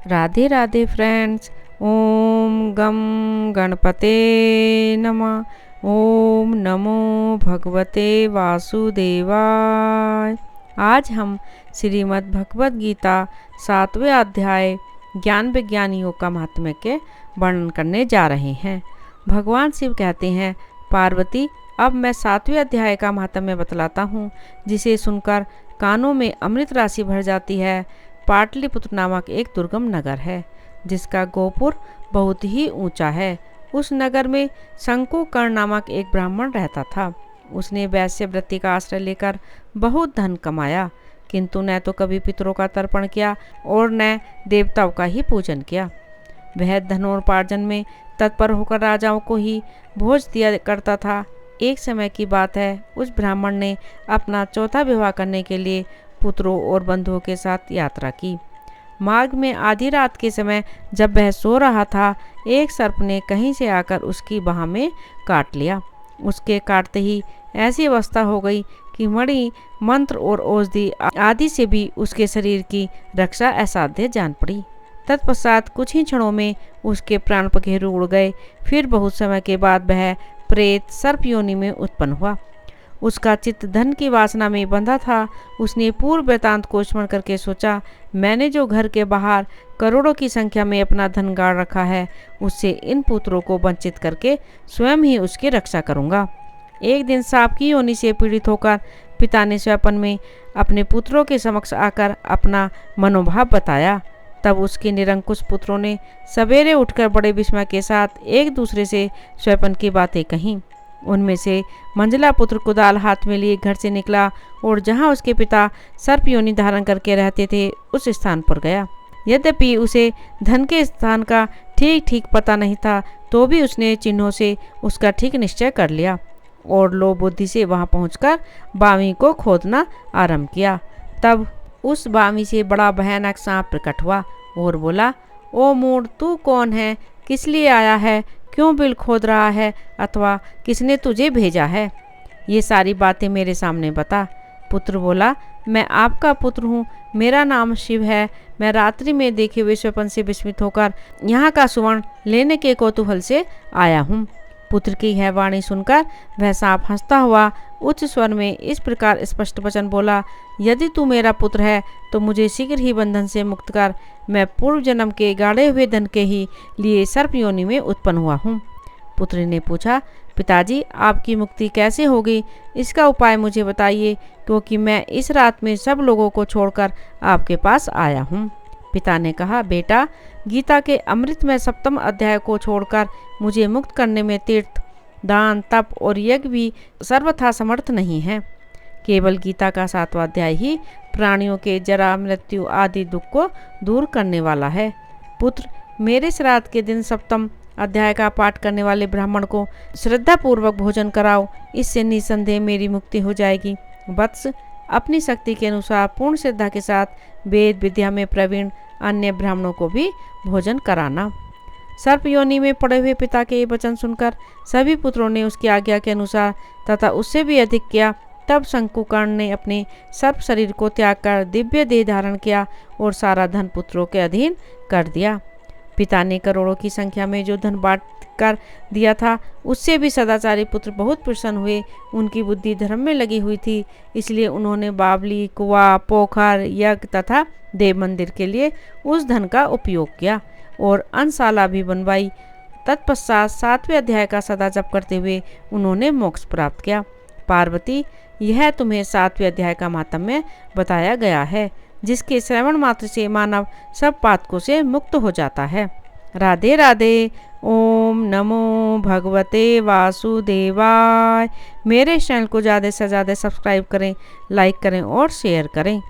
Radhe Radhe friends. ओम गम गणपते नमः। ओम नमो भगवते वासुदेवाय। आज हम श्रीमद् भगवद गीता 7वें अध्याय ज्ञान विज्ञानियों का महात्म्य के वर्णन करने जा रहे हैं। भगवान शिव कहते हैं, पार्वती अब मैं 7वें अध्याय का महात्म्य बतलाता हूँ, जिसे सुनकर कानों में अमृत राशि भर जाती है। पाटलिपुत्र नामक एक दुर्गम नगर है, जिसका गोपुर बहुत ही ऊंचा है। उस नगर में शंकुकर्ण नामक एक ब्राह्मण रहता था। उसने वैश्य वृत्ति का आश्रय लेकर बहुत धन कमाया, किंतु न तो कभी पितरों का तर्पण किया और न देवताओं का ही पूजन किया। वह धनोपार्जन में तत्पर होकर राजाओं को ही भोज दिया करता था। एक समय की बात है, उस ब्राह्मण ने अपना चौथा विवाह करने के लिए पुत्रों और बंधुओं के साथ यात्रा की। मार्ग में आधी रात के समय जब वह सो रहा था, एक सर्प ने कहीं से आकर उसकी बाह में काट लिया। उसके काटते ही ऐसी अवस्था हो गई कि मणि, मंत्र और औषधि आदि से भी उसके शरीर की रक्षा असाध्य जान पड़ी। तत्पश्चात कुछ ही क्षणों में उसके प्राण पखेरु उड़ गए। फिर बहुत समय के बाद वह प्रेत सर्प योनि में उत्पन्न हुआ। उसका चित्त धन की वासना में बंधा था। उसने पूर्व वृतांत को स्मरण करके सोचा, मैंने जो घर के बाहर करोड़ों की संख्या में अपना धन गाड़ रखा है, उससे इन पुत्रों को वंचित करके स्वयं ही उसकी रक्षा करूंगा। एक दिन सांप की योनि से पीड़ित होकर पिता ने स्वप्न में अपने पुत्रों के समक्ष आकर अपना मनोभाव बताया। तब उसके निरंकुश पुत्रों ने सवेरे उठकर बड़े विस्मय के साथ एक दूसरे से स्वप्न की बातें कहीं। उनमें से मंझला पुत्र कुदाल हाथ में लिए घर से निकला और जहां उसके पिता सर्प योनि धारण करके रहते थे, उस स्थान पर गया। यद्यपि उसे धन के स्थान का ठीक ठीक पता नहीं था, तो भी उसने चिन्हों से उसका ठीक निश्चय कर लिया और लो बुद्धि से वहां पहुंचकर बावी को खोदना आरंभ किया। तब उस बावी से बड़ा भयानक सांप प्रकट हुआ और बोला, ओ मूढ़, तू कौन है? किस लिए आया है? क्यों बिल खोद रहा है? अथवा किसने तुझे भेजा है? ये सारी बातें मेरे सामने बता। पुत्र बोला, मैं आपका पुत्र हूँ, मेरा नाम शिव है। मैं रात्रि में देखे हुए स्वप्न से विस्मित होकर यहाँ का सुवर्ण लेने के कौतूहल से आया हूँ। पुत्र की यह वाणी सुनकर वह सांप हंसता हुआ उच्च स्वर में इस प्रकार स्पष्ट वचन बोला, यदि तू मेरा पुत्र है तो मुझे शीघ्र ही बंधन से मुक्त कर। मैं पूर्व जन्म के गाड़े हुए धन के ही लिए सर्प योनि में उत्पन्न हुआ हूँ। पुत्र ने पूछा, पिताजी आपकी मुक्ति कैसे होगी? इसका उपाय मुझे बताइए, क्योंकि मैं इस रात में सब लोगों को छोड़कर आपके पास आया हूँ। पिता ने कहा, बेटा, गीता के अमृतमय 7वें अध्याय को छोड़कर मुझे मुक्त करने में तीर्थ, दान, तप और यज्ञ भी सर्वथा समर्थ नहीं है। केवल गीता का 7वां अध्याय ही प्राणियों के जरा, मृत्यु आदि दुख को दूर करने वाला है। पुत्र, मेरे श्राद्ध के दिन 7वें अध्याय का पाठ करने वाले ब्राह्मण को श्रद्धा पूर्वक भोजन कराओ, इससे निसंदेह मेरी मुक्ति हो जाएगी। वत्स, अपनी शक्ति के अनुसार पूर्ण श्रद्धा के साथ वेद विद्या में प्रवीण अन्य ब्राह्मणों को भी भोजन कराना। सर्प योनि में पड़े हुए पिता के ये वचन सुनकर सभी पुत्रों ने उसकी आज्ञा के अनुसार तथा उससे भी अधिक किया। तब शंकुकर्ण ने अपने सर्प शरीर को त्याग कर दिव्य देह धारण किया और सारा धन पुत्रों के अधीन कर दिया। पिता ने करोड़ों की संख्या में जो धन बांट कर दिया था, उससे भी सदाचारी पुत्र बहुत प्रसन्न हुए। उनकी बुद्धि धर्म में लगी हुई थी, इसलिए उन्होंने बावली, कुआं, पोखर, यज्ञ तथा देव मंदिर के लिए उस धन का उपयोग किया और अन्नशाला भी बनवाई। तत्पश्चात 7वें अध्याय का सदा जप करते हुए उन्होंने मोक्ष प्राप्त किया। पार्वती, यह तुम्हें 7वें अध्याय का महात्म्य बताया गया है, जिसके श्रवण मात्र से मानव सब पातकों से मुक्त हो जाता है। राधे राधे। ओम नमो भगवते वासुदेवाय। मेरे चैनल को ज़्यादा से ज़्यादा सब्सक्राइब करें, लाइक करें और शेयर करें।